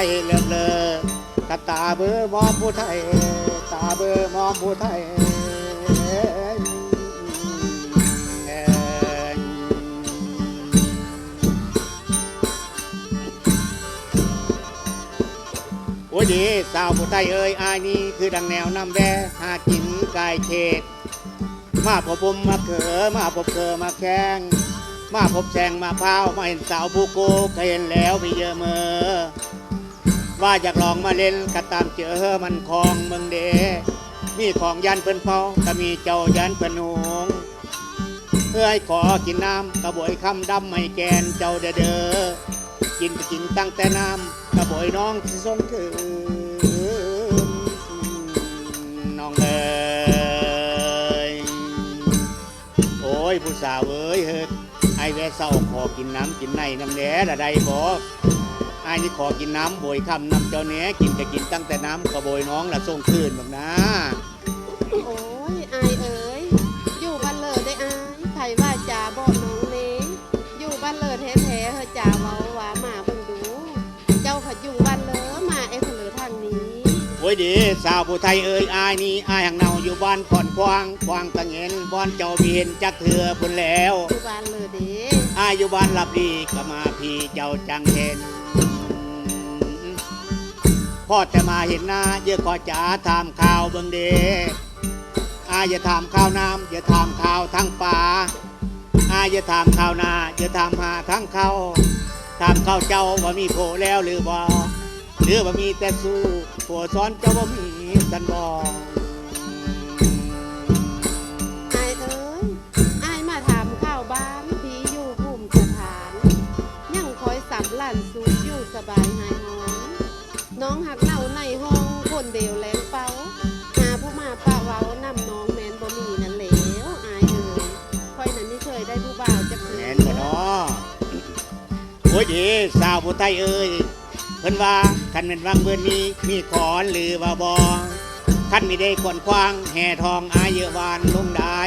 ยเลิศเลอกะตาเบอมองผู้ไทยตาเบอมองผู้ไทยโอ้ยดีสาวผู้ไทยเอ้ยอายนี้คือดังแนวน้ำแวหากินกายเขตมาพบผมมาเขอมาพบเขอมาแข้งมาพบแซงมาพร้าวมาเห็นสาวผู้โกเคยเห็นแล้วไปเยอะเมอว่าอยากลองมาเล่นก็ตามเจอมันคลองเมืองเดมีของยันเพิ่นเฝ้าก็มีเจ้ายันเพิ่นหงเพื่อให้ขอกินน้ำกระบวยคำดำไม่แกนเจ้าเด้อกินก็กินตั้งแต่น้ำกระบวยน้องที่ทรงคืนน้องเอ๋ยโอ้ยผู้สาวเอ้ยเฮ้ยไอ้แวะเศร้าขอกินน้ำกินในน้ำแหน่ละใดบอกไอ้นี่ขอกินน้ำบวยคำน้ำเจ้าเนี้ยกินจะกินตั้งแต่น้ำกระบวยน้องละทรงคืนแบบนะโอ้ยอายเอ๋ยอยู่บ้านเลิศได้อายไผว่าจ่าบ่น้องเล้อยู่บ้านเลิศแท้ๆเฮอจ่าเว้าว่ามาเบิ่งดูเจ้าผัดอยู่บ้านเลิศมาไอ้เผลอทางนี้โอ้ยดีสาวผู้ไทยเอ้ยอายนี่อายหังเนาอยู่บ้านก่อนควางตะเงินบ้านเจ้ามีเห็นจักเถื่อพุ่นแล้วอยู่บ้านเลิศเด้อายอยู่บ้านหลับดีก็มาพี่เจ้าจังเห็นพ่อแต่มาเห็นหน้าเยอะขอจ๋าถามข่าวเบิ่งเดอายอย่าถามข่าวน้ำอย่าถามข่าวทั้งป่าอายอย่าถามข่าวนาอย่าถามหาทั้งเขาถามข่าวเจ้าว่ามีโผแล้วหรือบ่หรือว่ามีแต่สู้ผัวซ้อนเจ้าว่ามีสันบ่อายเอ๋ยอายมาถามข่าวบ้านที่อยู่ภูมิสถานยังคอยสับหลานสูงอยู่สบายหายหอนน้องหักเน่าในห้องคนเดียวแรงเป้าหาผู้มาปะเว้านำน้องแมนบ่มีนั่นเหลวอายเอ๋ยคอยนั้นนี่เคยได้ผู้บ่าวจักเถื่อแม่นบ่น้อโอ้ยดีสาวผู้ไทยเอ้ยเพิ่นว่าคันเป็นวังเบิ่นมีขอนหรือว่าบ่คันมีได้ก่อนควางแห่ทองอายเยอะวานลงได้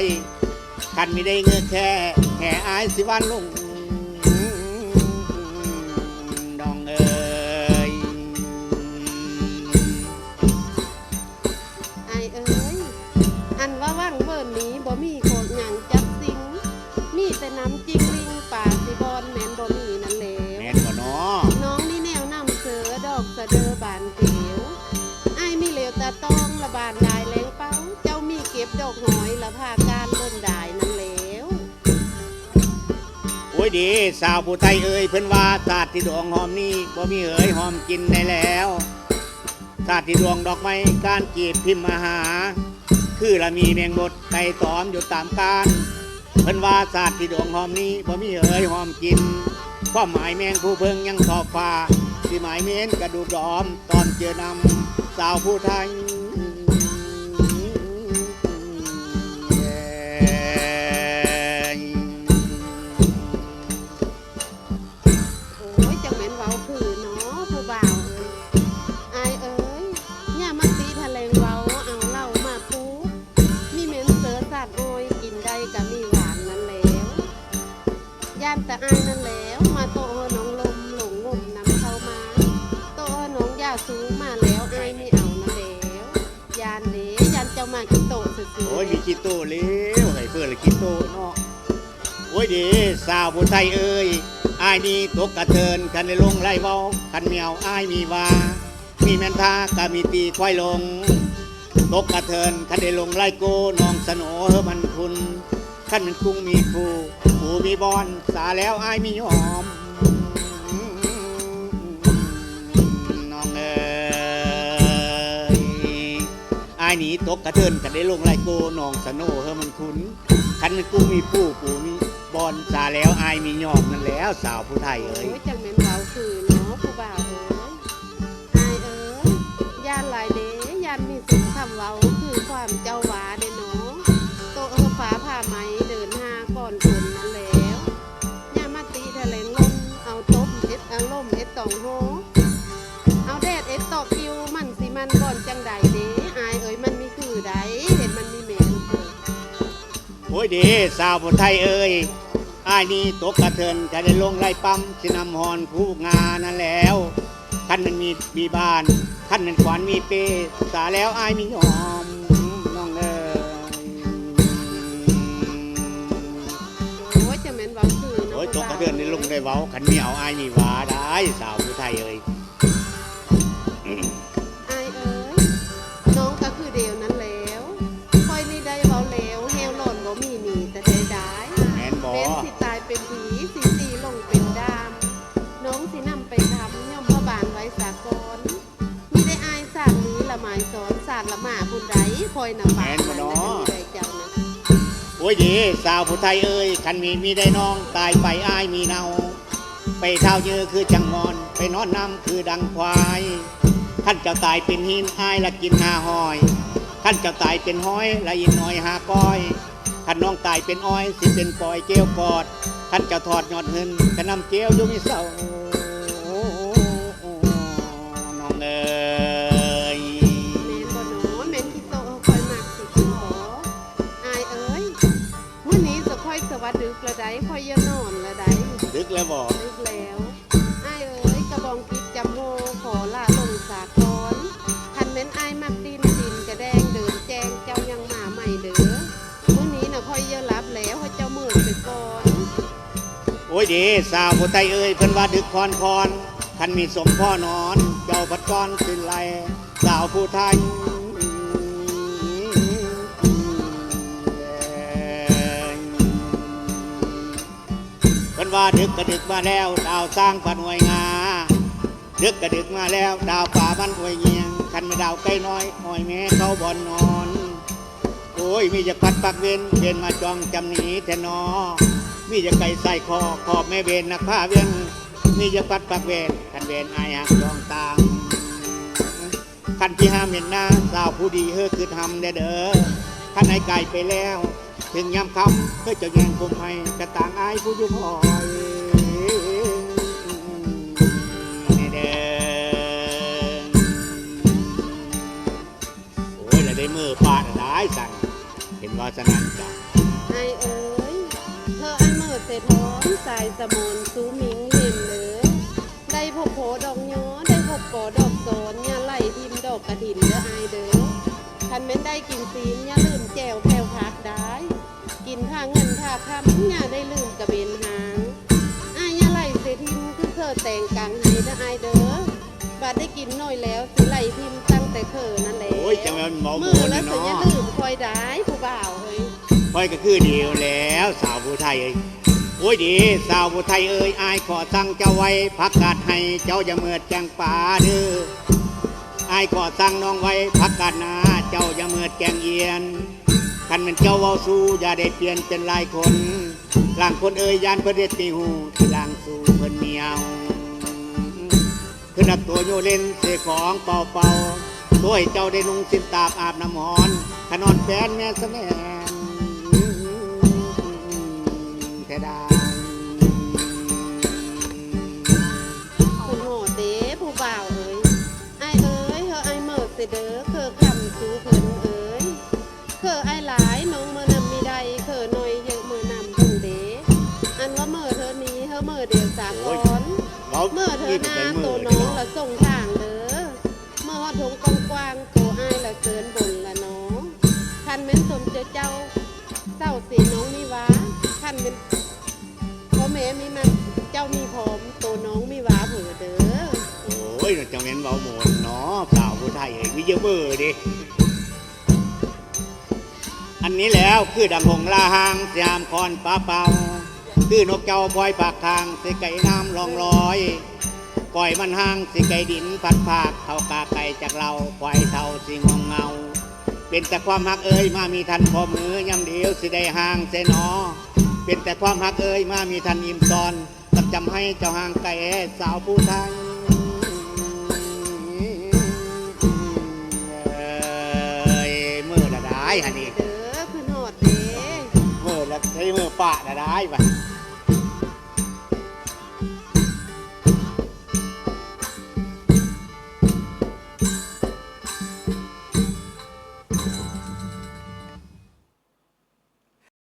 คันมีได้เงือกแค่แห่อายสิวันลงดองเอ้ยอายเอ๋ยอันว่าวังเบิ่นนี้บ่มีโคตรหยังจักสิ่งมีแต่น้ำจิ้งลิงป่าสิบอนแม่นบ่มีนั่นแหละแม่นบ่น้อน้องนี่แนวนำเสือดอกสะเดอบานเขียวไอ้มีเหลวตาตองละบานได้แรงเป้าเจ้ามีเก็บดอกหอยละพาการเบิ่นได้นั่นแล้วโอ้ยดีสาวผู้ไทยเอ้ยเพิ่นว่าศาสตร์ที่ดวงหอมนี้บ่มีเอ๋ยหอมกินได้แล้วศาสตร์ที่ดวงดอกไม้การกีบพิมพ์มาหาคือละมีแมงบดไก่ตอมอยู่ตามการเพิ่นว่าศาสตร์ที่ดวงหอมนี้บ่มีเอ๋ยหอมกินความหมายแมงผู้เพิงยังขอบฟ้าที่หมายเม้นกระดูกดอมตอนเจอนำสาวผู้ไทยโอ้ยจังแม่นเว้าคือเนาะผู้บ่าวเอ้ยอายเอ๋ยย่ามาตีทะเลงเว้าเอาเหล้ามาปูมีเหม็นเสือสัตว์โอยกินได้ก็มีหวานนั่นแล้วย่านแต่อายนั่นแล้วมาโตเฮอน้องลมหลงงมนำเข้ามาโตเฮอน้องย่าสูงมาแล้วอายไม่เอานั่นแล้วยานเด้ยานเจ้ามากิโตซื่อๆโอ้ยมีกิโตเลี้ยวให้เพื่อนเลยกิโตเนาะโอ้ยดีสาวผู้ไทยเอ้ยอายนี่ตกกระเทินคันได้ลงไล่เว้าคันเมียวอายมีว่ามีแม่นทาก็มีตีควายลงตกกระเทินคันได้ลงไล่โกน้องสโนเฮอมันคุณคันมันกุ้งมีผู้มีบอนสาแล้วอายมีหอมน้องเอ๋ยอายนี่ตกกระเทินคันได้ลงไล่โกน้องสโนเฮอมันคุณคันมันกุ้งมีผู้มีบอนสาแล้วอายมีหยอมนั่นแล้วสาวผู้ไทยเอ้ยโอ้ยจังแม่นเว้าคือเนาะผู้บ่าวเอ้ยอายเอ้ยย่านหลายเด้ย่านมีสิ่งคำเว้าคือความเจ้าหวาเด้เนาะโตเฮอฟ้าผ่าไหมเดินหาก่อนคนนั่นแล้วย่ามาตีทะเลงลมเอาตบเอ็ดเอาลมเอ็ดตองโฮเอาแดดเอ็ดตอกคิวมันสิมันก่อนจังใดเด้อายเอ้ยมันมีคือใดเห็นมันมีแม่นเด้อโอ้ยดีสาวผู้ไทยเอ้ยอายนี่ตกกระเทินจะได้ลงไล่ปั๊มสินำหอนผู้งานั่นแล้ว คันมันมีบ้านคันมันขวานมีเปสาแล้วอายมียอมน้องเอ้ย โอ้ยจะเหม็นเว้าคือเนาะ โอ้ยต ผู้ ก บ่าว กระเดือนในลุงได้เว้าคันมีเอาอายมีหวาได้สาวผู้ไทยเอ้ย อายเอ้ยน้องก็คือเดียวนั้นแล้วคอยนี่ได้เว้าแล้วแฮวหล่อนบ่มีหนีแต่ได้ได้ แม่นบ่ เป็นสิตายเป็นผีสิตีลงเป็นดามน้องสินำไปทำย่อมพ่อบานไว้สากลมีได้อายศาสตร์นี้ละหมายสอนศาสตร์ละหมาบุญไดคอยนำบานมันได้เจ้านะ โอ้ยดีสาวผู้ไทยเอ้ยคันมีได้น้องตายไปอายมีเนาไปเท่าเยอะคือจังมอนไปนอนน้ำคือดังควายท่านเจ้าตายเป็นหินอายละกินหาหอยท่านเจ้าตายเป็นห้อยละอินน้อยหาก้อยท่านน้องตายเป็นอ้อยสิเป็นปล่อยเกลียวกอดท่านเจ้าถอดยอดหึนขนำเจียวอยู่มีเศร้าน้องเอ้ย แม่นบ่หนอแม่นที่โตคอยมักสิคุณขออายเอ้ยมื้อนี้จะค่อยสวัสดึกละไดค่อยอย่านอนละได ดึกแล้วบอก ดึกแล้วอายเอ้ยกระบองกิดจำโมขอลาลงสากลคันแม่นอายมักดินกระแดงเดินแจงเจ้ายังมาใหม่เด้อมื้อนี้น่ะค่อยอย่ารับแล้วให้เจ้ามื้อไปก่อน โอ้ยดีสาวผู้ไทยเอ้ยเพิ่นว่าดึกคอนคันมีสมพ่อนอน เจ้าพัดก้อนขึ้นไหลสาวผู้ไทยเพิ่นว่าดึกก็ดึกมาแล้วดาวสร้างปันหวยงาดึกก็ดึกมาแล้วดาวป่าบ้านหวยเงียงคันไม่ดาวใกล้น้อยหอยแม่เขาบ่อนนอนโอ้ยมีจะพัดปักเวนมาจองจำหนีแทนอมีจะไก่ใส่คอขอบแม่เวนนักผ้าเวียงมีจะพัดปักเวนคันเวนอายหักจองตามคันที่ห้ามเห็นหน้าสาวผู้ดีเฮ้อคือทำได้เด้อคันไอ้ไก่ไปแล้ว ถึงยามคำเฮ้อจะแย่งผมให้กระต่างอายผู้อยุ่พอยนี่เด้อโอ้ยแล้วได้มือปาดได้สั่งเห็นว่าสนั่นจ้ะ ไอเอ๋ยเธอไอเมื่อเสร็จหอมสายสมนสูมิงเห็นเลยได้พบโผดอกย้อได้พบก่อดอกโซนอย่าไล่ทิมดอกกระถินเด้อไอเด้อคันเม้นได้กินซีนอย่าลืมแจวแผ่วพักได้ กินค่าเงินค่าคำอย่าได้ลืมกระเบนหางอายอย่าไล่เสทิมคือเธอแต่งกังให้เด้อไอเด้อบาดได้กินน้อยแล้วสิไล่ทิมตั้งแต่เธอนั่นแหละ โอ้ยจะมันหมอห มื มู อแล้ นี่ วสิอย่า เนาะ ลืมคอยได้ผู้บ่าวเฮ้ย คอยก็คือเดียวแล้วสาวผู้ไทยเอ้ยโอ้ยดีสาวผู้ไทยเอ้ยอายขอสั่งเจ้าไว้พักกาดให้เจ้าอย่าเมือดจังป่าเด้ออายขอสั่งน้องไว้พักกาดนาเจ้าอย่าเมือดแกงเอียนคันเป็นเจ้าเว้าสู้อย่าได้เปลี่ยนเป็นหลายคนหลังคนเอ้ยยานเพื่อเด็ดตีหูที่หลังสู่เพิ่นเมียวคือนักตัวโยเล่นเสของเป่าตัวให้เจ้าได้นุ่งสิ้นตาบอาบน้ำหอนขนอนแฟนแม่สะแนนแค่ได้ คุณโหดเด้ผู้บ่าวเอ้ยไอเอ้ยเฮอไอเมิดเสเด้อเคอคำสูเพิ่นเอ้ยเคอไอหลายน้องเมื่อนำมีใดเคอหน่อยเยอะเมื่อนำเพิ่งเด้อันว่าเมื่อเธอนี้เฮอเมื่อเดียวสามก้อนเมื่อเธอหน้าตัวน้องละส่งทางเด้อเมื่อฮอดทงกว้างๆตัวไอละเกินบนละน้องคันเม้นสมเจ้าเจ้าสีน้องมีว้าคันเป็นพ่อแม่มีมันเจ้ามีพร้อมตัวน้องมีว้าเผื่อเด้อ โอ้ยน่าจะแม่นเบาหมดเนาะสาวผู้ไทยเองวิเยอะเบอร์ดิอันนี้แล้วคือดังหงลาหางสยามคอนป้าเป่าคือนกเจ้าพลอยปากทางสิไก่น้ำลองลอยก่อยมันห่างสิไก่ดินพัดภาคเท่ากาไก่จากเราควายเท่าสิงวงเงาเป็นแต่ความหักเอ้ยมามีทันพอมือยำเดียวสิได้ห่างเสนอเป็นแต่ความหักเอ้ยมามีทันอิ่มซอนตักจำให้เจ้าห่างไก่สาวผู้ไทยเมื่อละได้ฮะนี่ เด้อขึ้นหอดเด้ เมื่อละใช้เมื่อปะละได้ปะ